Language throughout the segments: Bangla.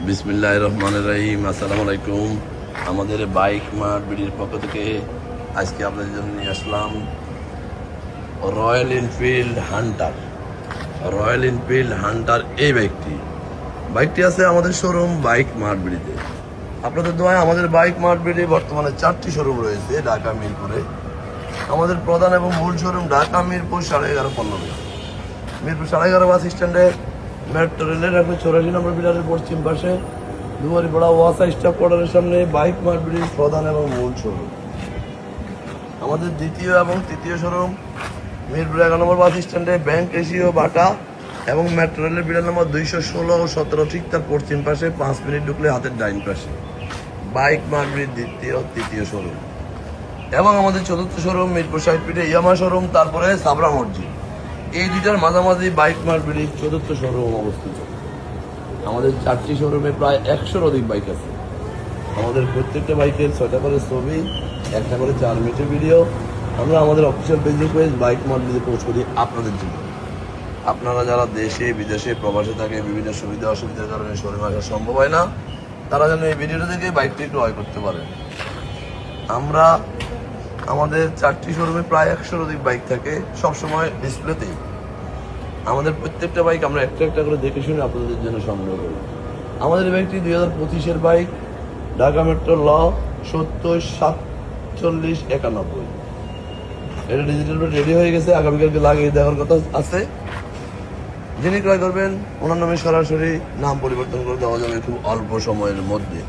বিসমিল্লাহির রহমানির রহিম। আসসালামু আলাইকুম। আমাদের বাইক মার্ট বিডির পক্ষ থেকে আজকে আপনাদের জন্য নিয়ে আসলাম Royal Enfield Hunter. Royal Enfield Hunter এই বাইকটি আছে আমাদের শোরুম বাইক মার্ট বিডিতে। আপনাদের দোয়ায় আমাদের বাইক মার্ট বিডি বর্তমানে 4টি শোরুম রয়েছে ঢাকা মিরপুরে। আমাদের প্রধান এবং মূল শোরুম ঢাকা মিরপুর 11:30 পল্লবী, মিরপুর 11:30 বাস স্ট্যান্ডে মেট্রো রেলের 84 নম্বর পিলারের পশ্চিম পাশে দুয়ারিপাড়া ওয়াসা স্টাফ কোয়ার্টারের সামনে বাইক মার্ট বিডির প্রধান এবং মূল শোরুম। আমাদের দ্বিতীয় এবং তৃতীয় শোরুম মিরপুর 11 নম্বর বাস স্ট্যান্ডে ব্যাংক এশিয়া বাটা এবং মেট্রো রেলের পিলার নম্বর 216 ও 17 ঠিক তার পশ্চিম পাশে 5 মিনিট ঢুকলে হাতের ডাইন পাশে বাইক মার্ট বিডির দ্বিতীয় তৃতীয় শোরুম। এবং আমাদের চতুর্থ শোরুম মিরপুর 60 ফিটে ইয়ামা শোরুম, তারপরে সাবরা মসজিদ। এই দুইটার মাঝামাঝি বাইক মার্ট বিডির চতুর্থ শোরুম অবস্থিত। আমাদের 4টি শোরুমে প্রায় 100-র অধিক বাইক আছে। আমাদের প্রত্যেকটা বাইকের 6টা করে ছবি, 1টা করে 4 মিনিটের ভিডিও আমরা আমাদের official Facebook page Bike Mart বিডিতে পোস্ট করি আপনাদের জন্য। আপনারা যারা দেশে বিদেশে প্রবাসে থাকে, বিভিন্ন সুবিধা অসুবিধার কারণে শোরুমে আসা সম্ভব হয় না, তারা যেন এই ভিডিওটা থেকে বাইকটি ক্রয় করতে পারেন। আমরা আমাদের 4টি শোরুমে প্রায় 100-র অধিক বাইক থাকে সবসময় ডিসপ্লেতেই। আমাদের প্রত্যেকটা বাইক আমরা একটা একটা করে দেখে শুনে আপনাদের জন্য সংগ্রহ করি। আমাদের বাইকটি 2025-এর বাইক, ঢাকা মেট্রো ল 70-47-91। এটা ডিজিটাল রেডি হয়ে গেছে, আগামীকালকে লাগিয়ে দেওয়ার কথা আছে। যিনি ক্রয় করবেন ওনার নামে সরাসরি নাম পরিবর্তন করে দেওয়া যাবে খুব অল্প সময়ের মধ্যে।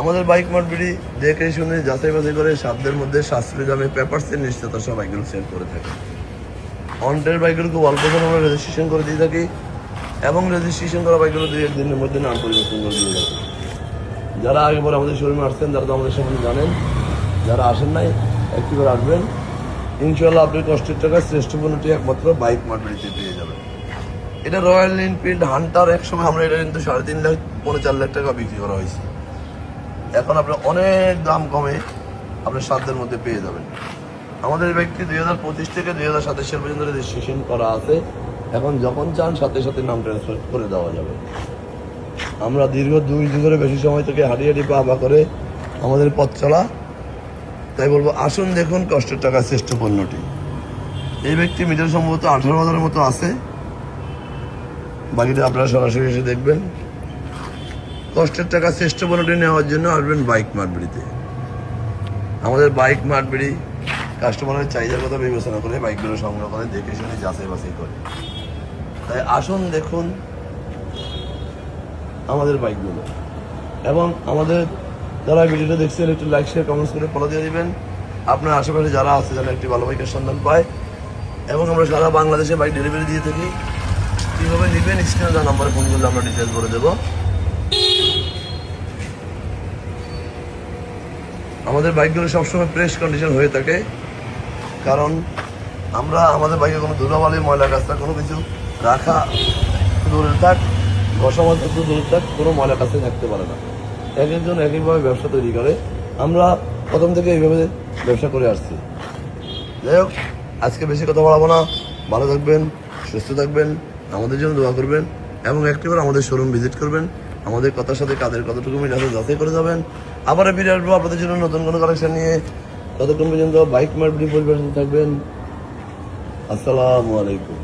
আমাদের বাইক মার্ট বিডি দেখে শুনে যাচাই বাছাই করে সাধ্যের মধ্যে সাশ্রয়ী দামে পেপারসের নিশ্চয়তা সব বাইকগুলো সেল করে থাকে। অন্টের বাইকগুলো খুব অল্প সময় আমরা রেজিস্ট্রেশন করে দিয়ে থাকি এবং রেজিস্ট্রেশন করা বাইকগুলো 2-1 দিনের মধ্যে নাম পরিবর্তন করে দিয়ে থাকি। যারা আগে পরে আমাদের শোরুমে আসছেন তারা তো আমাদের সম্বন্ধে জানেন, যারা আসেন নাই একটু করে আসবেন। ইনশাল্লাহ আপনি কষ্টের টাকা শ্রেষ্ঠ পণ্যটি একমাত্র বাইক মার্ট বিডিতে পেয়ে যাবেন। এটা রয়্যাল এনফিল্ড হান্টার। একসময় আমরা এটা কিন্তু 3.5 লাখ 4 লাখ টাকা বিক্রি করা হয়েছে। এখন আপনি অনেক দাম কমে আপনার সাধ্যের মধ্যে পেয়ে যাবেন। আমাদের এই বাইকটি 2025 থেকে 2027 পর্যন্ত রেজিস্ট্রেশন করা আছে। এখন যখন চান সাথে সাথে নাম ট্রান্সফার করে দেওয়া যাবে। আমরা দীর্ঘ 2 যুগের বেশি সময় থেকে হাঁটি পা করে আমাদের পথ চলা, তাই বলবো আসুন দেখুন কষ্টের টাকা শ্রেষ্ঠ পণ্যটি। এই ব্যক্তি মিটার সম্ভবত 18,000-এর মতো আছে, বাকিটা আপনারা সরাসরি এসে দেখবেন। কষ্টের টাকা শ্রেষ্ঠ পণ্যটি নেওয়ার জন্য আসবেন বাইক মার্ট বিডিতে। আমাদের বাইক মার্ট বিডি কাস্টমারের চাহিদার কথা বিবেচনা করে বাইকগুলো সংগ্রহ করে, দেখে শুনে যাচাই বাছাই করে। তাই আসুন দেখুন আমাদের বাইকগুলো। এবং আমাদের যারা ভিডিওটা দেখছেন একটু লাইক শেয়ার কমেন্টস করে ফলো দিয়ে দেবেন। আপনার আশেপাশে যারা আছে যেন একটি ভালো বাইকের সন্ধান পায়। এবং আমরা সারা বাংলাদেশে বাইক ডেলিভারি দিয়ে থাকি। কীভাবে নেবেন স্ক্রিনে দেওয়া নাম্বারে ফোন করলে আমরা ডিটেলস বলে দেবো। আমাদের বাইকগুলো সবসময় ফ্রেশ কন্ডিশন হয়ে থাকে, কারণ আমরা আমাদের বাইকে কোনো ধুলাবালি ময়লা কাজটা কোনো কিছু রাখা দূরে থাক, বসবাসপত্র দূরে থাক, কোনো ময়লা কাছে থাকতে পারে না। এক একজন এক একভাবে ব্যবসা তৈরি করে, আমরা প্রথম থেকে এইভাবে ব্যবসা করে আসছি। যাই হোক, আজকে বেশি কথা বলাবো না। ভালো থাকবেন, সুস্থ থাকবেন, আমাদের জন্য দোয়া করবেন এবং একটিবার আমাদের শোরুম ভিজিট করবেন। আমাদের কথার সাথে কাদের কতটুকু মিল আছে যাচাই করে যাবেন। আবার ফিরে আসবো আপনাদের জন্য নতুন কোনো কালেকশন নিয়ে। ততক্ষণ পর্যন্ত বাইক মার্ট বিডি পরিবেশন থাকবেন। আসসালামু আলাইকুম।